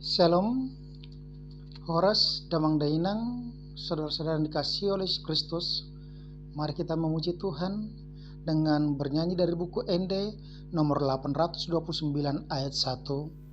Shalom, Horas, Damang Dainang, saudara-saudara yang dikasihi oleh Yesus Kristus. Mari kita memuji Tuhan dengan bernyanyi dari buku Ende nomor 829 ayat 1.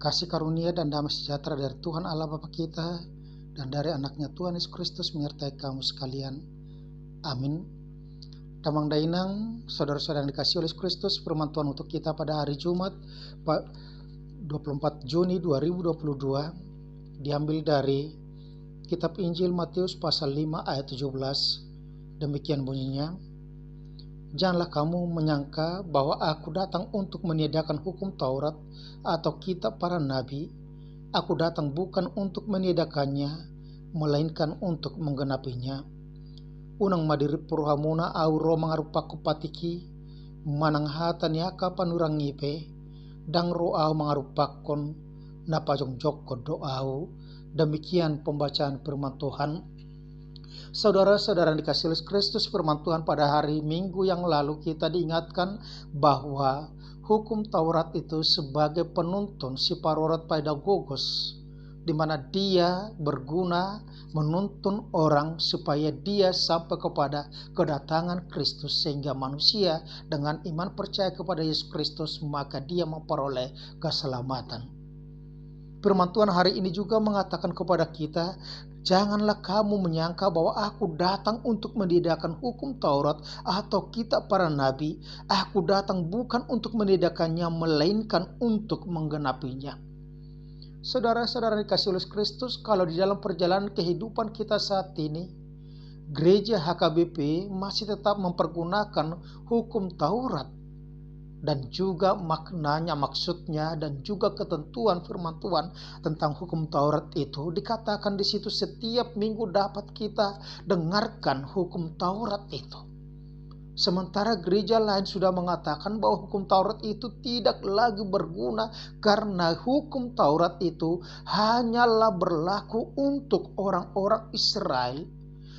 Kasih karunia dan damai sejahtera dari Tuhan Allah Bapa kita dan dari anaknya Tuhan Yesus Kristus menyertai kamu sekalian. Amin. Damang Dainang, saudara-saudara yang dikasihi oleh Yesus Kristus, firman Tuhan untuk kita pada hari Jumat 24 Juni 2022 diambil dari Kitab Injil Matius pasal 5 ayat 17. Demikian bunyinya: Janganlah kamu menyangka bahwa aku datang untuk meniadakan hukum Taurat atau kitab para nabi. Aku datang bukan untuk meniadakannya, melainkan untuk menggenapinya. Unang madiri purhamuna au ro mangarupaku patiki, manang hata niaka panurangipe, dang ro au mangarupakon napajong jokko doau. Demikian pembacaan firman Tuhan. Saudara-saudara yang dikasihi Yesus Kristus, firman Tuhan pada hari Minggu yang lalu kita diingatkan bahwa hukum Taurat itu sebagai penuntun si parorat pedagogos, di mana dia berguna menuntun orang supaya dia sampai kepada kedatangan Kristus, sehingga manusia dengan iman percaya kepada Yesus Kristus maka dia memperoleh keselamatan. Firman Tuhan hari ini juga mengatakan kepada kita, janganlah kamu menyangka bahwa aku datang untuk meniadakan hukum Taurat atau kitab para nabi. Aku datang bukan untuk meniadakannya, melainkan untuk menggenapinya. Saudara-saudara dikasihi oleh Kristus, kalau di dalam perjalanan kehidupan kita saat ini, gereja HKBP masih tetap mempergunakan hukum Taurat, dan juga maknanya, maksudnya, dan juga ketentuan firman Tuhan tentang hukum Taurat itu dikatakan di situ setiap minggu dapat kita dengarkan hukum Taurat itu. Sementara gereja lain sudah mengatakan bahwa hukum Taurat itu tidak lagi berguna karena hukum Taurat itu hanyalah berlaku untuk orang-orang Israel.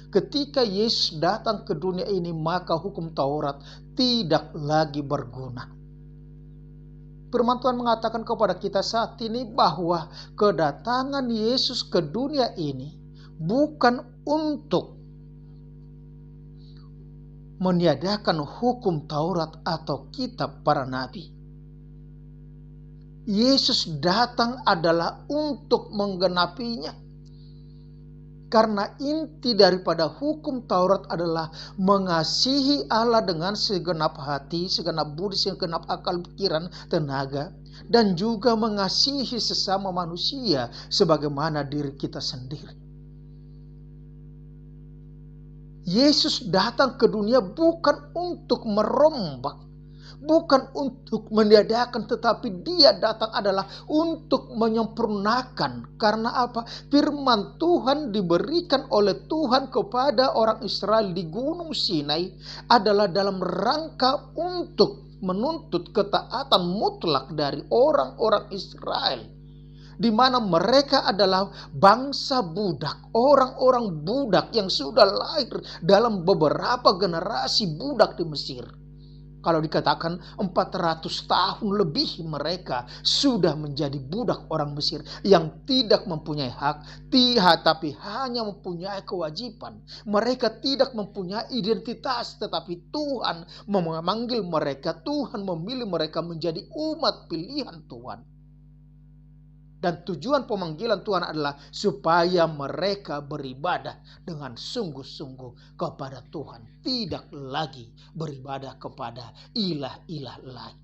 Ketika Yesus datang ke dunia ini, maka hukum Taurat tidak lagi berguna. Firman Tuhan mengatakan kepada kita saat ini bahwa kedatangan Yesus ke dunia ini bukan untuk meniadakan hukum Taurat atau kitab para nabi. Yesus datang adalah untuk menggenapinya. Karena inti daripada hukum Taurat adalah mengasihi Allah dengan segenap hati, segenap budi, segenap akal, pikiran, tenaga, dan juga mengasihi sesama manusia sebagaimana diri kita sendiri. Yesus datang ke dunia bukan untuk merombak, bukan untuk meniadakan, tetapi dia datang adalah untuk menyempurnakan. Karena apa? Firman Tuhan diberikan oleh Tuhan kepada orang Israel di Gunung Sinai adalah dalam rangka untuk menuntut ketaatan mutlak dari orang-orang Israel, di mana mereka adalah bangsa budak, orang-orang budak yang sudah lahir dalam beberapa generasi budak di Mesir. Kalau dikatakan 400 tahun lebih mereka sudah menjadi budak orang Mesir yang tidak mempunyai hak, tapi hanya mempunyai kewajiban. Mereka tidak mempunyai identitas, tetapi Tuhan memanggil mereka, Tuhan memilih mereka menjadi umat pilihan Tuhan. Dan tujuan pemanggilan Tuhan adalah supaya mereka beribadah dengan sungguh-sungguh kepada Tuhan. Tidak lagi beribadah kepada ilah-ilah lain.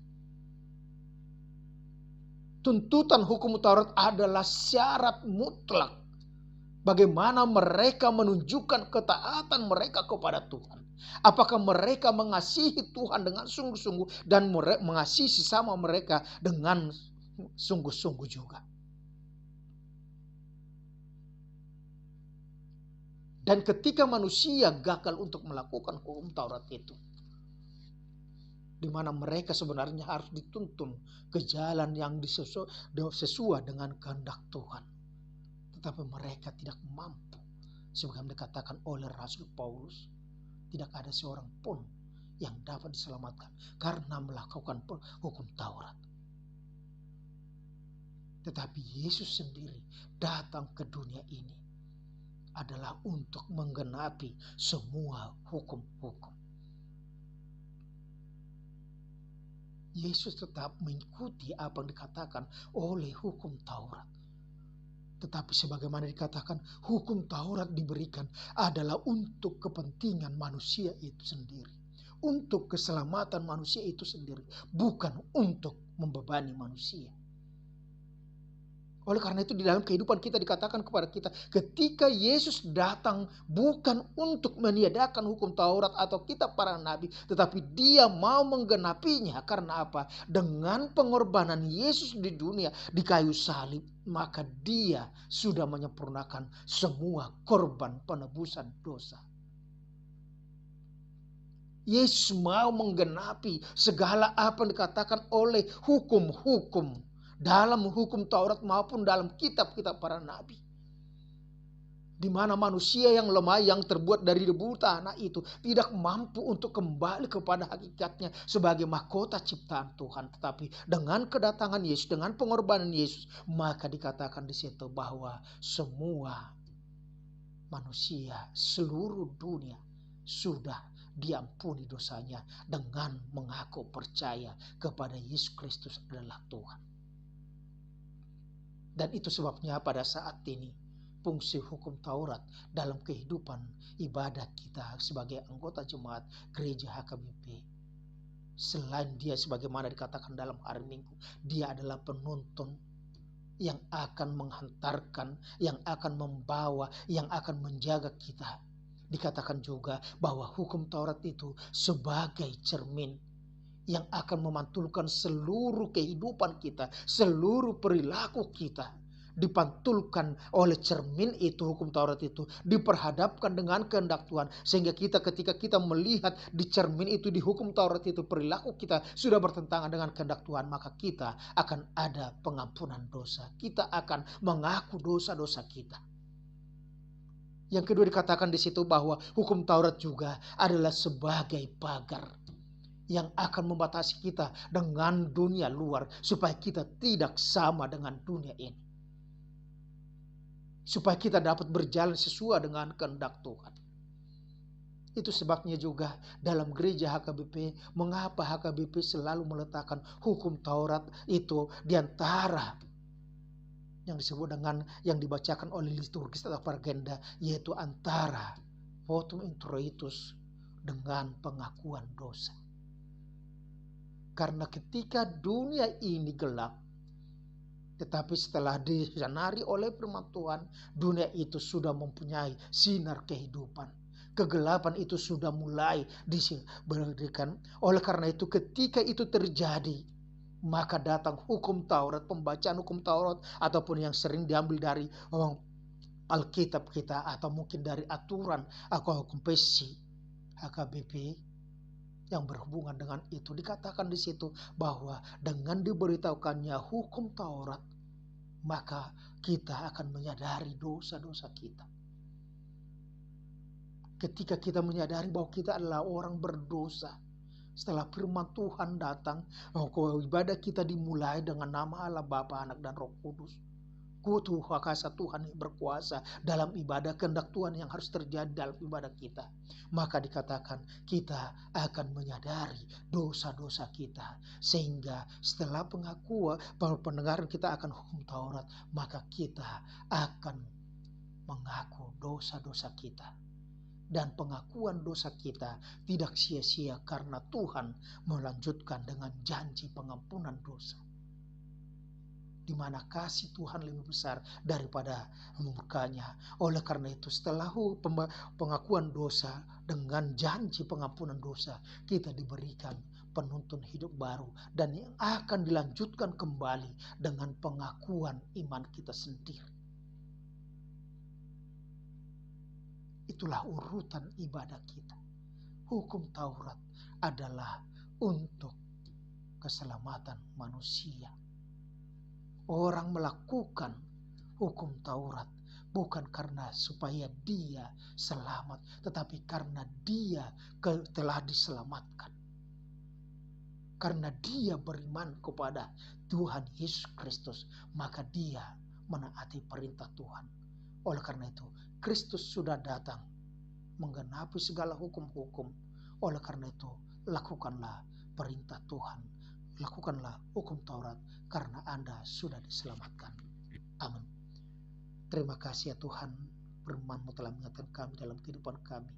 Tuntutan hukum Taurat adalah syarat mutlak bagaimana mereka menunjukkan ketaatan mereka kepada Tuhan. Apakah mereka mengasihi Tuhan dengan sungguh-sungguh dan mengasihi sesama mereka dengan sungguh-sungguh juga. Dan ketika manusia gagal untuk melakukan hukum Taurat itu, di mana mereka sebenarnya harus dituntun ke jalan yang sesuai dengan kehendak Tuhan, tetapi mereka tidak mampu. Sebagaimana dikatakan oleh Rasul Paulus, tidak ada seorang pun yang dapat diselamatkan karena melakukan hukum Taurat. Tetapi Yesus sendiri datang ke dunia ini adalah untuk menggenapi semua hukum-hukum. Yesus tetap mengikuti apa yang dikatakan oleh hukum Taurat. Tetapi sebagaimana dikatakan, hukum Taurat diberikan adalah untuk kepentingan manusia itu sendiri. Untuk keselamatan manusia itu sendiri. Bukan untuk membebani manusia. Oleh karena itu di dalam kehidupan kita dikatakan kepada kita, ketika Yesus datang bukan untuk meniadakan hukum Taurat atau kitab para nabi, tetapi dia mau menggenapinya. Karena apa? Dengan pengorbanan Yesus di dunia di kayu salib, maka dia sudah menyempurnakan semua korban penebusan dosa. Yesus mau menggenapi segala apa yang dikatakan oleh hukum-hukum dalam hukum Taurat maupun dalam kitab-kitab para nabi. Di mana manusia yang lemah yang terbuat dari debu tanah itu tidak mampu untuk kembali kepada hakikatnya sebagai mahkota ciptaan Tuhan. Tetapi dengan kedatangan Yesus, dengan pengorbanan Yesus, maka dikatakan di situ bahwa semua manusia seluruh dunia sudah diampuni dosanya dengan mengaku percaya kepada Yesus Kristus adalah Tuhan. Dan itu sebabnya pada saat ini fungsi hukum Taurat dalam kehidupan ibadah kita sebagai anggota jemaat gereja HKBP, selain dia sebagaimana dikatakan dalam hari Minggu, dia adalah penuntun yang akan menghantarkan, yang akan membawa, yang akan menjaga kita. Dikatakan juga bahwa hukum Taurat itu sebagai cermin yang akan memantulkan seluruh kehidupan kita, seluruh perilaku kita. Dipantulkan oleh cermin itu, hukum Taurat itu diperhadapkan dengan kehendak Tuhan. Sehingga kita ketika kita melihat di cermin itu, di hukum Taurat itu, perilaku kita sudah bertentangan dengan kehendak Tuhan, maka kita akan ada pengampunan dosa. Kita akan mengaku dosa-dosa kita. Yang kedua dikatakan di situ bahwa hukum Taurat juga adalah sebagai pagar yang akan membatasi kita dengan dunia luar, supaya kita tidak sama dengan dunia ini, supaya kita dapat berjalan sesuai dengan kehendak Tuhan. Itu sebabnya juga dalam gereja HKBP, mengapa HKBP selalu meletakkan hukum Taurat itu di antara yang disebut dengan yang dibacakan oleh liturgis atau pargenda, yaitu antara votum introitus dengan pengakuan dosa. Karena ketika dunia ini gelap, tetapi setelah disinari oleh firman Tuhan, dunia itu sudah mempunyai sinar kehidupan. Kegelapan itu sudah mulai diberikan. Oleh karena itu ketika itu terjadi, maka datang hukum Taurat, pembacaan hukum Taurat, ataupun yang sering diambil dari Alkitab kita, atau mungkin dari aturan atau kompesi HKBP yang berhubungan dengan itu. Dikatakan di situ bahwa dengan diberitahukannya hukum Taurat, maka kita akan menyadari dosa-dosa kita. Ketika kita menyadari bahwa kita adalah orang berdosa, setelah firman Tuhan datang, ibadah kita dimulai dengan nama Allah, Bapa, Anak, dan Roh Kudus. Kutu kuasa Tuhan yang berkuasa dalam ibadah, kehendak Tuhan yang harus terjadi dalam ibadah kita. Maka dikatakan kita akan menyadari dosa-dosa kita. Sehingga setelah pengakuan, pendengaran kita akan hukum Taurat, maka kita akan mengaku dosa-dosa kita. Dan pengakuan dosa kita tidak sia-sia karena Tuhan melanjutkan dengan janji pengampunan dosa. Di mana kasih Tuhan lebih besar daripada murkanya. Oleh karena itu setelah pengakuan dosa dengan janji pengampunan dosa, kita diberikan penuntun hidup baru. Dan yang akan dilanjutkan kembali dengan pengakuan iman kita sendiri. Itulah urutan ibadah kita. Hukum Taurat adalah untuk keselamatan manusia. Orang melakukan hukum Taurat bukan karena supaya dia selamat, tetapi karena dia telah diselamatkan. Karena dia beriman kepada Tuhan Yesus Kristus, maka dia menaati perintah Tuhan. Oleh karena itu, Kristus sudah datang menggenapi segala hukum-hukum. Oleh karena itu, lakukanlah perintah Tuhan. Lakukanlah hukum Taurat karena Anda sudah diselamatkan. Amin. Terima kasih ya Tuhan, firman-Mu telah mengingatkan kami dalam kehidupan kami.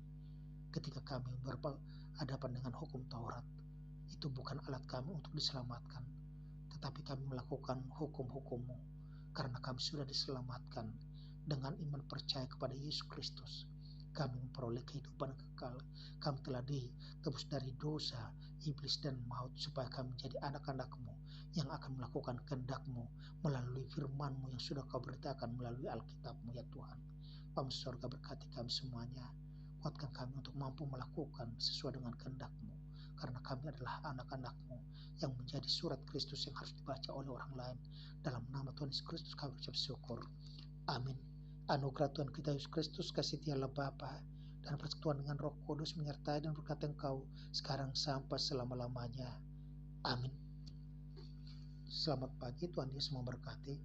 Ketika kami berhadapan dengan hukum Taurat, itu bukan alat kami untuk diselamatkan, tetapi kami melakukan hukum-hukum-Mu karena kami sudah diselamatkan. Dengan iman percaya kepada Yesus Kristus, kami memperoleh kehidupan kekal. Kami telah ditebus dari dosa, iblis, dan maut, supaya kami menjadi anak-anak-Mu yang akan melakukan kehendak-Mu melalui firman-Mu yang sudah Kau beritakan melalui Alkitab-Mu ya Tuhan. Bapa surga, berkati kami semuanya. Kuatkan kami untuk mampu melakukan sesuai dengan kehendak-Mu, karena kami adalah anak-anak-Mu yang menjadi surat Kristus yang harus dibaca oleh orang lain. Dalam nama Tuhan Yesus Kristus kami ucap syukur. Amin. Anugerah Tuhan kita Yesus Kristus, kasih Allah Bapa, dan persekutuan dengan Roh Kudus menyertai dan berkati engkau sekarang sampai selama-lamanya. Amin. Selamat pagi, Tuhan Yesus memberkati.